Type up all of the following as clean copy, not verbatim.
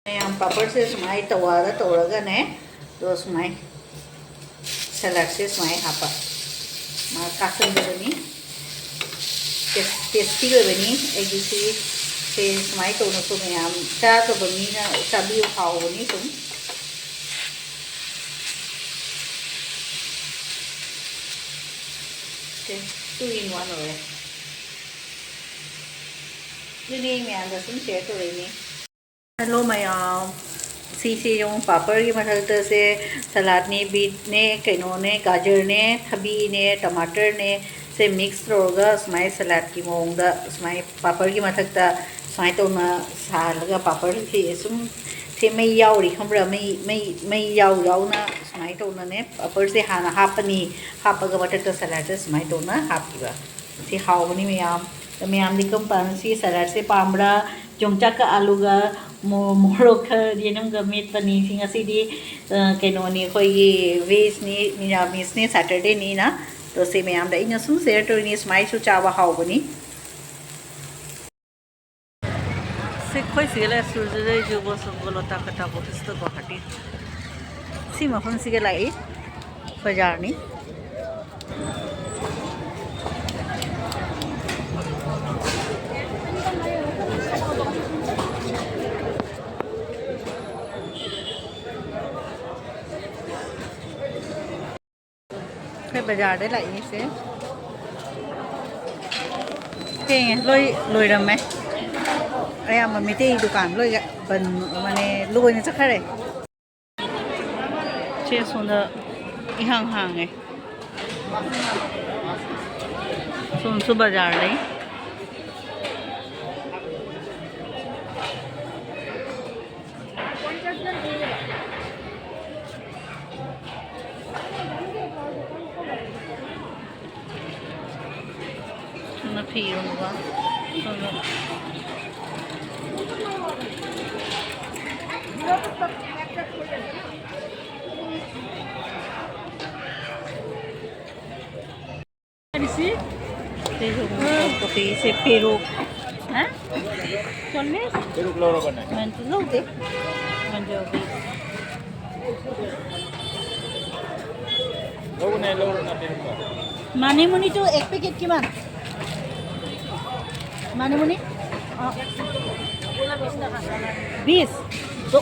Yang paper se sumai tawada tawraga ne do sumai salad se sumai hapa ma kasan bani tasty le bani egisi se sumai to no sumai am ta to bani na sabi khao bani sum se two in one rồi ini mi anda sum share to ini hello ma'am सी yung पापड़ की मदद से सलाद ने beat ने कनो ने गाजर ने थबी ने टमाटर ने से मिक्स तौरगा स्माई सलाद की मौंग स्माई पापड़ की मदद स्माई तो सालगा पापड़ की सुम थे मई यावरी खम्ब्रा मई याव ना स्माई तो ने पापड़ से हाना हापनी हापगा मदद सलाद स्माई तो हापीबा थे हावनी मैम दिकम पानसी सलाद से पामड़ा जोंचाक आलूगा मोरक येनमगा मेट पनी सिंग असीदी केनोनी खोई वेज नि निरामिस ने सैटरडे नि ना तो से मैम दा इन सुम शेयर तो नि स्माई सु चावा हावबनी से खोई सिगला सुरजे जुबो संगलोता कथा बोहिस्त गुवाहाटी सी मफन सिगलाई बाजार नि बाजार दे लाई से थे लोई रमे अरे मिटे दुकान लोई बन माने लोई चखरे चे सोन इहांग हांगे सोनसु बाजार लाई फिरूंगा से पेरुक हैं चलिए पेरुक लोरो बना मैं तो लो दे मंजोबी लोरो ना पेरुक माने मुनी तो एक पैकेट की मान माने मुनी 20 तो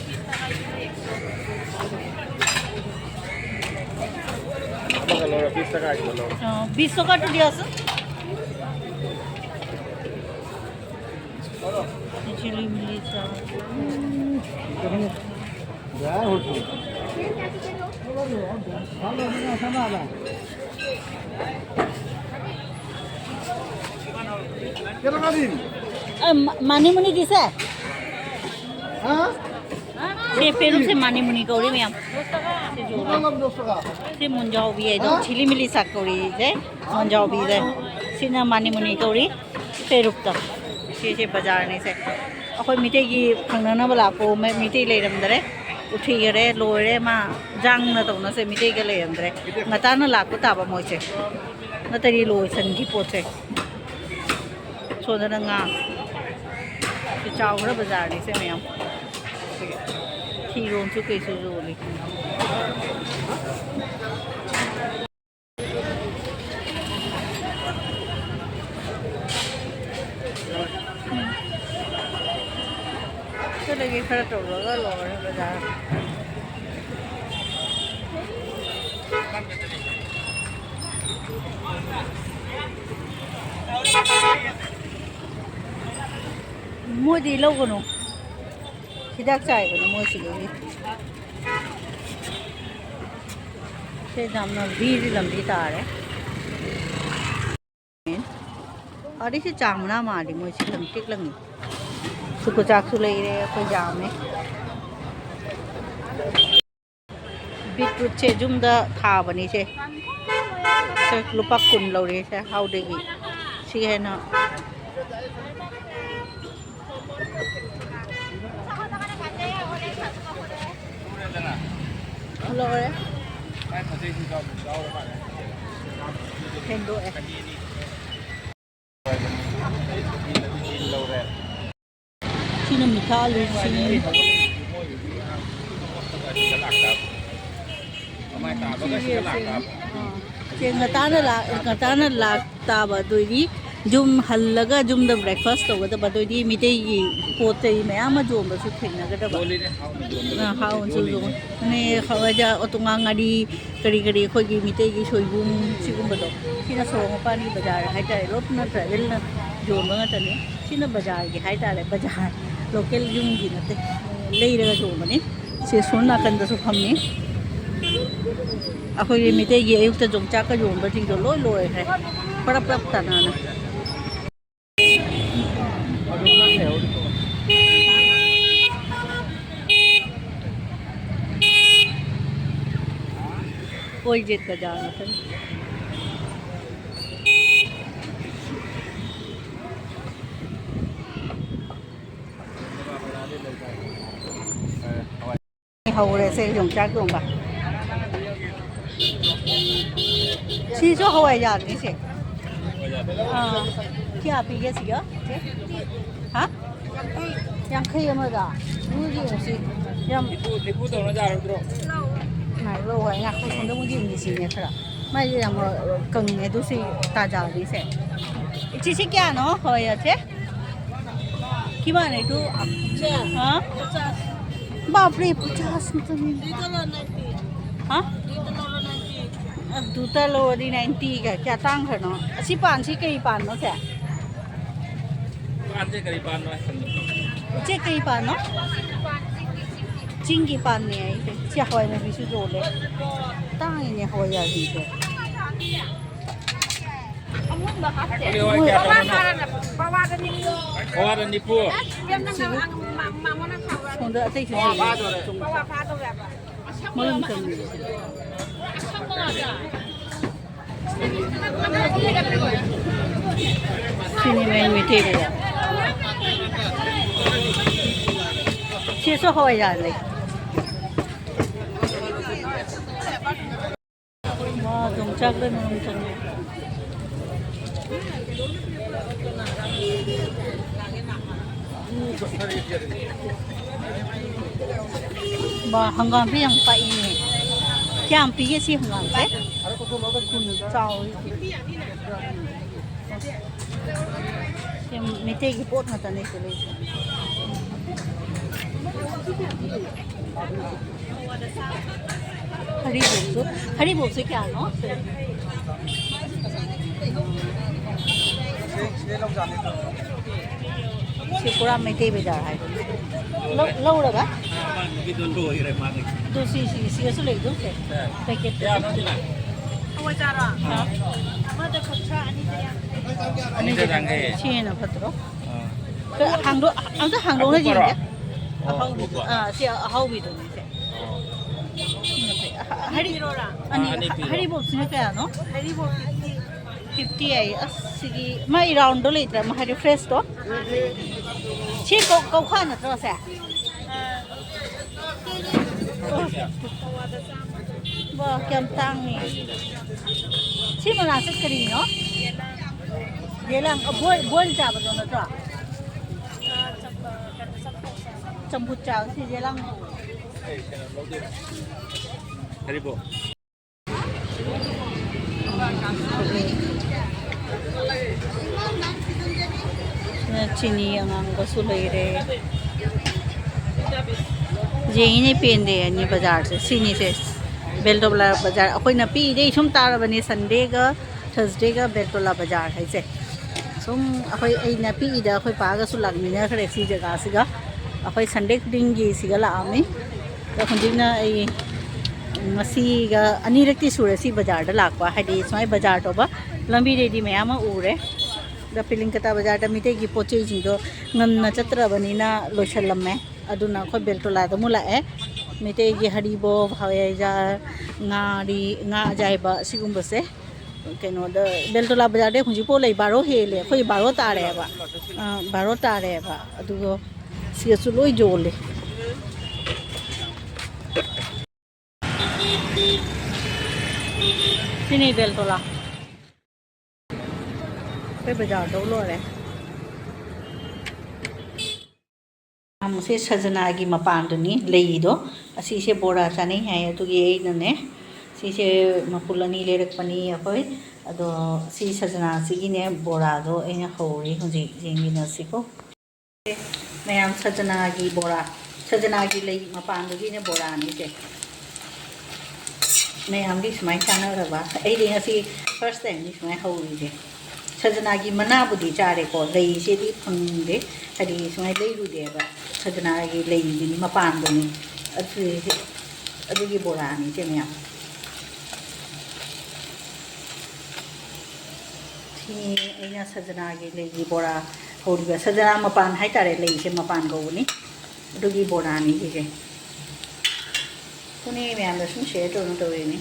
20 टका तो दिया चिली मिली मानी मुनी दिसे से पेरू से मानी मुनी कौड़ी मैम से मुंजाओ भी है तो छिली मिली साग कौड़ी है मुंजाओ भी है सीना मानी मुनी कौड़ी पेरुक तक से बाजार ने से अखोई मिटे की फंगना वाला को मैं मिटे ले रमदरे उठी गरे लोरे मा जांग न तो न से मिटे के ले रमदरे ngata न लाको ताबा मोचे न तरी लोई सन की पोचे सोदन nga चावरा बाजार ने से मैम खीरों से कैसे जोली चलेगी खड़ा तो लगा लोग बाजार मोदी लोगों नो हिदाक चाहेगा ना मोदी लोगी से जामना बीज लंबी तार है और इसे चामड़ा मारी मोदी लंबी लंगी सुको चाकू ले रहे कोई जाम है बीटरूट से जुमदा था बनी से लुपा कुन लो रहे से हाउ देगी सी है ना हेलो रे hello Sino Mikalo, sino Cái lạc tập. Hôm nay tạm có cái lạc tập. Che ngata na lak ta ba doi di jum hallaga jum da breakfast to da ba doi di mite gi pote me ama jom ba su thing na ga da ba Doli ne hao. ha on su zo ne khawaja otunga ngadi kari kari khoi gi mite gi soibum sigum ba do sina sorong pa ni bazar hai ta lot na travel na jom ba ta ne sina bazar gi hai ta le bazar local jum gi na te lei ra jom ba ne se son na kan da su pham ni अखोई मिते ये अयुक्त जोंचा का zone buzzing जो लोय लोय है पड़ा पड़ा तना ना कोई जेत का जाना था hầu này sẽ dùng chắc dùng bà chi số hầu giờ này sẽ क्या पी के सिया हाँ yang kaya mà cả mua gì cũng xí yang Nipu to nó ra rồi. này lâu rồi ngạc không sống đâu mua gì gì xí nhỉ cả mai giờ mà cần này tôi xí ta giờ đi sẽ chi xí kia nó hồi à chứ khi mà này tôi hả बाप रे 50 हाँ दूता लो दी 90 का क्या तांग है ना अच्छी पान सी कई पान नो से Pan sih kari pan lah. चे कई पान नो चिंगी पान नहीं आई थे चे हवाई में भी सुधो ले तांग ini हवाई आ रही है Ini hoi kaya mana? Kawaran nipu. sonda atai su malam cham sini main mite de che so hoi ya le wa dong chak le nom chang bà hangam भी yang pai ni क्या हम पीए सी हंगाम से कुन चाव ये मिटे की पोट मत नहीं चले हरी बोल से क्या नो पूरा मिटे बाजार है lâu rồi bác Cái đồn đuổi rồi mà. tôi xì số lịch đúng không packet Ya nó thế nào? Anh đi rằng cái. chi nào phát rồi cái hàng đồ ăn cái hàng đồ là gì vậy chị hậu bị rồi hari box ne kaya no hari box 50 ai asigi mai round do litra ma hari fresh to chi ko khan na to sa ba kem tang ni chi ma la sat kari no ye lang boil cha ba do na to champut cha si ye lang Haribo. चीनी अंगांग बसु लेरे जेही ने pen दे अनि बाजार से सीनी से बेलटोला बाजार अखोई न पी दे सुम तार बने संडे का थर्सडे का बेलटोला बाजार है से सुम अखोई ए न पी दा अखोई पागा सु लागनी ने खरे सी जगह सिगा अखोई संडे दिन गी सिगा ला आमी तो खंजिना ए मसीगा अनिरक्ति सुरसी बाजार दा लाकवा हाइदे सोय बाजार तोबा लंबी रेडी मयाम उरे द पिलिंकता बाजार दा मिटे की पोचे जिंदो ngन चत्रबनिना लोशलमे अदुना खो बेलटोला द मुलाए मिटे की हरिबो भावेजा ngaरी nga जायबा सिगुंबसे केनो द बेलटोला बाजार दे खुंजी पो लै बारो हेले खोई बारो तारे बा अदुगो सियसु लोय जोले Sini Beltola. Pe bazaar dolo re. मुझे सजना की मपानदुनी लेदो असीसे बोरा चानी है अदुगी एनने सीसे मपुलनी लेरकपनी अखोय अदो सी सजना सिगिने बोरादो एना हौरी हुजी जेंगिनसिको मैम सजना की बोरा सजना की ले मपानदुगी ने बोरानी से मैम की सुमाय चानरबा एदे ngasi first time ni सुमाय हौरी जे सजना की मनाबुदी चारेको लेसेदी फंगदे हदी सुमाय लेरुदेबा सजना की लेदिनी मपानदुनी अदुगी बोरानी जे मैम अꯩꯅ ꯁꯖꯅꯥꯒꯤ ꯂꯩꯒꯤ ꯕꯣꯔꯥ ꯍꯧꯔꯤꯕ ꯁꯖꯅꯥ ꯃꯄꯥꯟ ꯍꯥꯏꯇꯥꯔꯦ ꯂꯩꯁꯦ ꯃꯄꯥꯟ ꯀꯧꯕꯅꯤ ꯑꯗꯨꯒꯤ ꯕꯣꯔꯥꯅꯤ ꯁꯤꯁꯦ ꯁꯨꯅꯤ ꯃꯌꯥꯝꯗ ꯁꯨꯝ ꯁꯦꯌꯔ ꯇꯧꯔꯤꯅꯤ